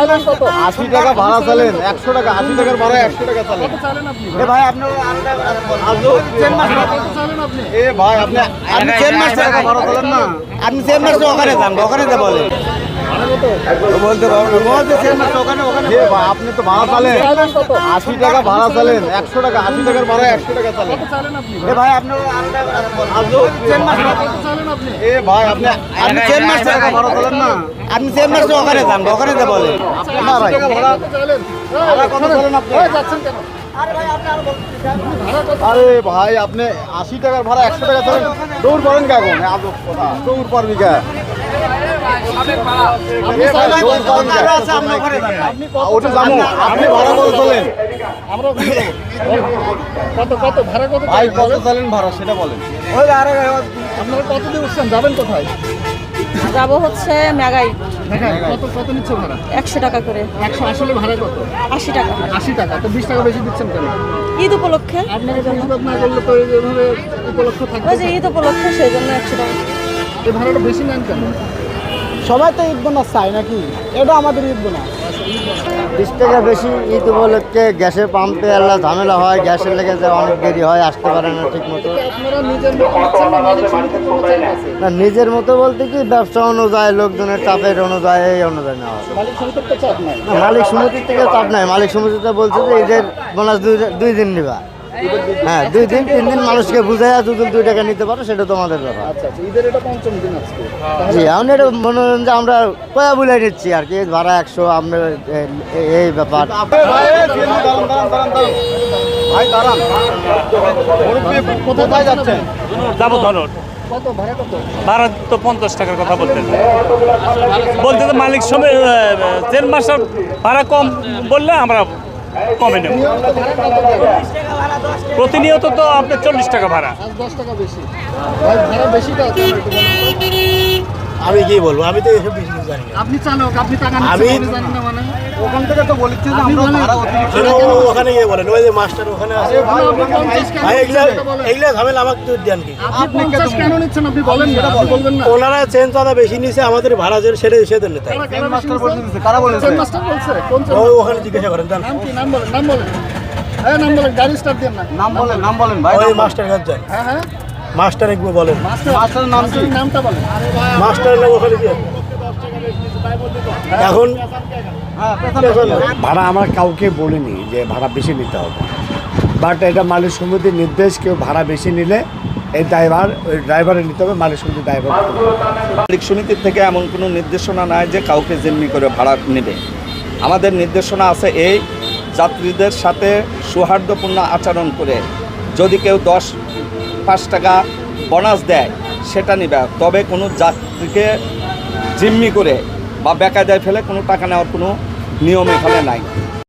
80 টাকা ভাড়া চালেন, 100 টাকা, 80 টাকার ভাড়া 100 টাকা চালেন। এ ভাই আপনি এ ভাই আপনি চেয়ারম্যান টাকা ভাড়া চালেন না, আপনি চেয়ারম্যান ওখানে যান, ওখানে যা বলে বলতে পারবো ওখানে আপনি তো ভাড়া চালেন 80 টাকা ভাড়া চালেন, 100 টাকা, 80 টাকার ভাড়া 100 টাকা চালেন। এ ভাই আপনি এ ভাই আপনি চেয়ারম্যান টাকা ভাড়া চালেন না, আপনি চেয়ারম্যান ওখানে যান, ওখানে যা বলে না ভাই ভাড়া কত চালেন আপনি? আরে ভাই আপনি 80 টাকার ভাড়া 100 টাকা চালেন, দৌড় করেন কেমন? দৌড় পারবি কে? আপনি ভাড়া কত চলেন? কত ভাড়া কত ভাই কত চলেন ভাড়া সেটা বলেন। আপনারা কত দিয়ে উঠছেন, যাবেন কোথায়? যাবো হচ্ছে মেঘাই। কত নিচ্ছে ভাড়া? 100 টাকা করে। 100 আসলে ভাড়া কত? 80 টাকা। 80 টাকা। তো 20 টাকা বেশি দিচ্ছেন কেন? ঈদ উপলক্ষে। আপনারা প্রতিবাদ না করলে তো এইভাবে উপলক্ষ থাকবে। ওই যে ঈদ উপলক্ষে সেই জন্য 100 টাকা। এই ভাড়াটা বেশি নেন কেন? সবাই তো ঈদ বোনাস চায় নাকি, এটা আমাদের ঈদ বোনাস। 20 টাকা বেশি ঈদ উপলক্ষে গ্যাসের পাম্পে আল্লাহ ঝামেলা হয়, গ্যাসের লেগে যায়, অনেক দেরি হয়, আসতে পারে না ঠিক মতো। আপনারা নিজের মতো নিচ্ছেন না মালিক সমিতির কোনো চাপ আছে? না নিজের মতো বলতে কি ব্যবসা অনুযায়ী, লোকজনের চাপের অনুযায়ী, এই অনুযায়ী নেওয়া হয়। মালিক সমিতির তো চাপ নাই। না মালিক সমিতির থেকে চাপ নাই, মালিক সমিতিতে বলছে যে ঈদের বোনাস 2 দিন নিবা। হ্যাঁ 2 দিন 3 দিন মানুষকে বুঝাইয়া যদি 2 টাকা নিতে পারো সেটা তোমাদের ব্যাপার। আচ্ছা ঈদের এটা পঞ্চম দিন আজকে। জি এখন এটা মনে করেন যে আমরা কয়া বলে নিচ্ছি আর কি, ভাড়া 100 আমরা এই ব্যাপার। কোথায় যাচ্ছেন? যাবো ধরুন কত ভাড়া কত? ভাড়া তো 50 টাকার কথা বলতে তো মালিক সময় চেন মাস্টার ভাড়া কম বললে আমরা কমে নেব। প্রতিনিয়ত তো আপনার 40 টাকা ভাড়া। আজ 10 টাকা বেশি। ভাই ভাড়া বেশি দাও। আমি কি বলবো, আমি তো এসব বেশি জানি না। আপনি চালক, আপনি টাকা নিচ্ছেন আমি জানি না মানে। ওখান থেকে তো বলেছি যে আমরা ভাড়া অতিরিক্ত ওখানে গিয়ে বলেন, ওই যে মাস্টার ওখানে আছে। ভাই এগুলা ঝামেলা আমাকে তো দেন কি? আপনি 50 কেন নিচ্ছেন আপনি বলেন না, আপনি বলবেন না। ওনারা চেন চাঁদা বেশি নিছে, আমাদের ভাড়া যে সেটা সেটা নিতে হয়। কারা মাস্টার বলেছে, কারা বলেছে? চেন মাস্টার বলছে? কোন চেন? ওখানে জিজ্ঞাসা করেন জান। নাম কি? নাম বলেন, নাম বলেন। হ্যাঁ নাম বলেন, গাড়ি স্টার্ট দেন না। নাম বলেন ভাই। ওই মাস্টার কাছে যান, হ্যাঁ হ্যাঁ মাস্টার একবার বলেন। মাস্টারের নাম কি? নামটা বলেন। মাস্টারের নাম ওখানে কি এখন ভাড়া আমরা কাউকে বলিনি যে ভাড়া বেশি নিতে হবে, বাট এটা মালিক সমিতির নির্দেশ, কেউ ভাড়া বেশি নিলে এই ড্রাইভার ওই ড্রাইভারের নিতে হবে, মালিক সমিতির ড্রাইভার। মালিক সমিতির থেকে এমন কোনো নির্দেশনা নাই যে কাউকে জিম্মি করে ভাড়া নেবে। আমাদের নির্দেশনা আছে এই, যাত্রীদের সাথে সৌহার্দ্যপূর্ণ আচরণ করে যদি কেউ 5 টাকা বোনাস দেয় সেটা নেবে, তবে কোনো যাত্রীকে জিম্মি করে বা বেকায়দায় ফেলে কোনো টাকা নেওয়ার কোনো নিয়ম এখানে নাই।